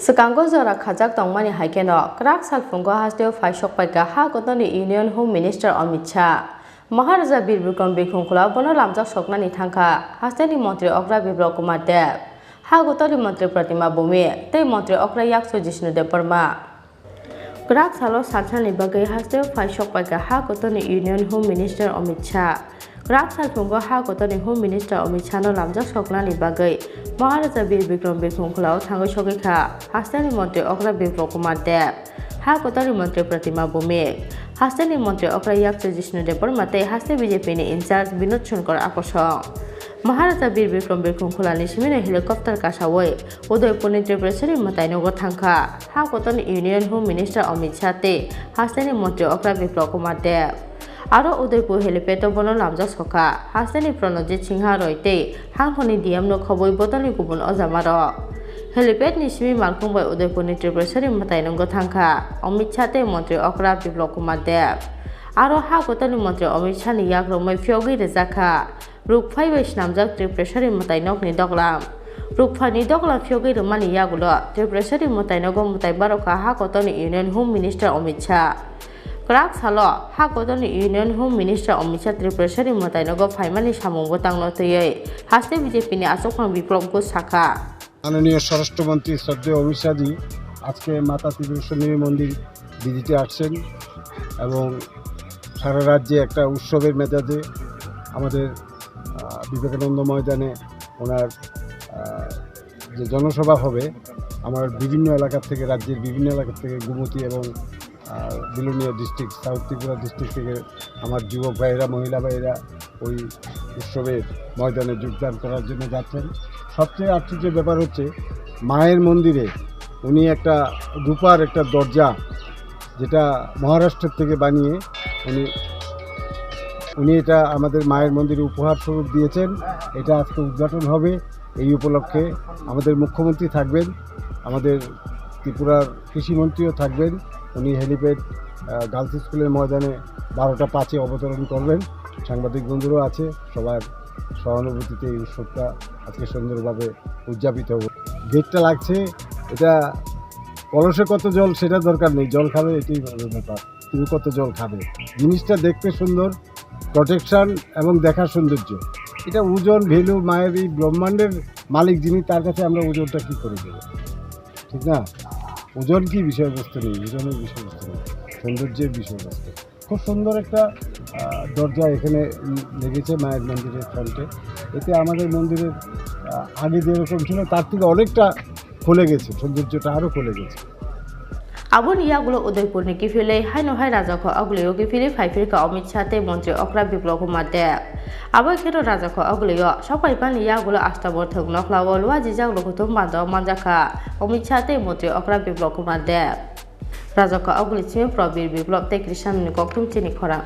Sekango zora khajak tongmani haikeno krak salfungo hasteo faishok paika ha kotoni Union Home Minister Amit Shah Maharaja Birbikram Bekhungkhula bono lamjak soknani thangkha hasteni mantri Okra Biplab Kumar Deb ha kotoni mantri Pratima Bhumi tei mantri Okra Yakso Jishnu Deb Burma krak salo sanchani bagai hasteo faishok paika ha kotoni Union Home Minister Amit Shah krak salfungo ha kotoni Home Minister Amit Shah no lamjak soknani bagai Maharaja Birbikram Bekhungkhula thangai sokikha hasteni mantri Okra Biplab Kumar Deb ha kotoni mantri Pratima Bhumi hasteni mantri Okra Yakso Jishnu Deb Burma tei haste BJP ni incharge Binod Shankar Akosong Maharaja Birbikram Bekhungkhula ni simina helicopter kasawai Udaipur ni Tripurasari matainogo thangkha ha kotoni Union Home Minister Amit Shah tei hasteni mantri Okra Biplab Kumar Deb aro Udaipur helipad bono lamjak soka hasteni Pranajit Singha roi tei hangkhoni DM no khoboi botolni gubun ojamaro helipad ni simi malkhungbai Udaipur ni Tripurasari matainogo thangkha Amit Shah tei mantri Okra Biplab Kumar Deb aro ha kotoni mantri Amit Shah ni yakromai phiyogui rejakha rukphai bai snamjak Tripurasari matainog ni doglam rukphai ni doglam phiyogui rwmani yagulo Tripurasari matainogo mutai baroka ha kotoni Union Home Minister Amit Shah krak salo ha kotoni Union Home Minister Amit Shah Tripurasari matainogo phaimani samungbo tangno tei haste BJP ni Asokhan Biplab Ghosh শাখা মাননীয় স্বরাষ্ট্রমন্ত্রী শ্রদ্ধেয় অমিত শাহজি আজকে মাতা ত্রিপুরেশ্বরী মন্দির ভিজিটে আসছেন এবং সারা রাজ্যে একটা উৎসবের মেজাজে আমাদের বিবেকানন্দ ময়দানে ওনার যে জনসভা হবে আমার বিভিন্ন এলাকা থেকে রাজ্যের বিভিন্ন এলাকা থেকে গুমতি এবং Belonia district south Tripura district থেকে আমার যুবক ভাইয়েরা মহিলা ভাইয়েরা ওই উৎসবের ময়দানে যোগদান করার জন্য যাচ্ছেন সবচেয়ে আশ্চর্যের ব্যাপার হচ্ছে মায়ের মন্দিরে উনি একটা রূপার একটা দরজা যেটা মহারাষ্ট্র থেকে বানিয়ে উনি এটা আমাদের মায়ের মন্দিরে উপহার স্বরূপ দিয়েছেন এটা আজকে উদ্ঘাটন হবে এই উপলক্ষে আমাদের মুখ্যমন্ত্রী থাকবেন আমাদের ত্রিপুরার কৃষিমন্ত্রীও থাকবেন উনি হেলিপ্যাড গার্লস স্কুলের ময়দানে 12টা 5-এ অবতরণ করবেন সাংবাদিক বন্ধুরাও আছে সবার সহানুভূতিতে এই উৎসবটা আজকে সুন্দরভাবে উদযাপিত হবে গেটটা লাগছে এটা কলসে কত জল সেটা দরকার নেই জল খাবে এটাই ব্যাপার তুমি কত জল খাবে জিনিসটা দেখতে সুন্দর প্রোটেকশন এবং দেখার সৌন্দর্য এটা ওজন ভ্যালু মায়ের এই ব্রহ্মাণ্ডের মালিক যিনি তার কাছে আমরা ওজনটা কী করে দেবো ঠিক না ওজন কি বিষয়বস্তু নেই ওজনের বিষয়বস্তু নেই সৌন্দর্যের বিষয়বস্তু খুব সুন্দর একটা দরজা এখানে লেগেছে মায়ের মন্দিরের ফ্রন্টে এতে আমাদের মন্দিরের আগে যেরকম ছিল তার থেকে অনেকটা খুলে গেছে সৌন্দর্যটা আরও খুলে গেছে abon yagulo Udaipur ni kifile haino hai raja ko aguliyo kifile phaifir ka Amit Shah tei mantri Okra Biplab Kumar Deb abo khero raja ko aguliyo sabai pani yagulo astabor thok nokhlawo lwa jijak lokutum bando manjaka Amit Shah tei mantri Okra Biplab Kumar Deb raja ko aguli chime Probir Biplab tei Krishan ni koktum chini khora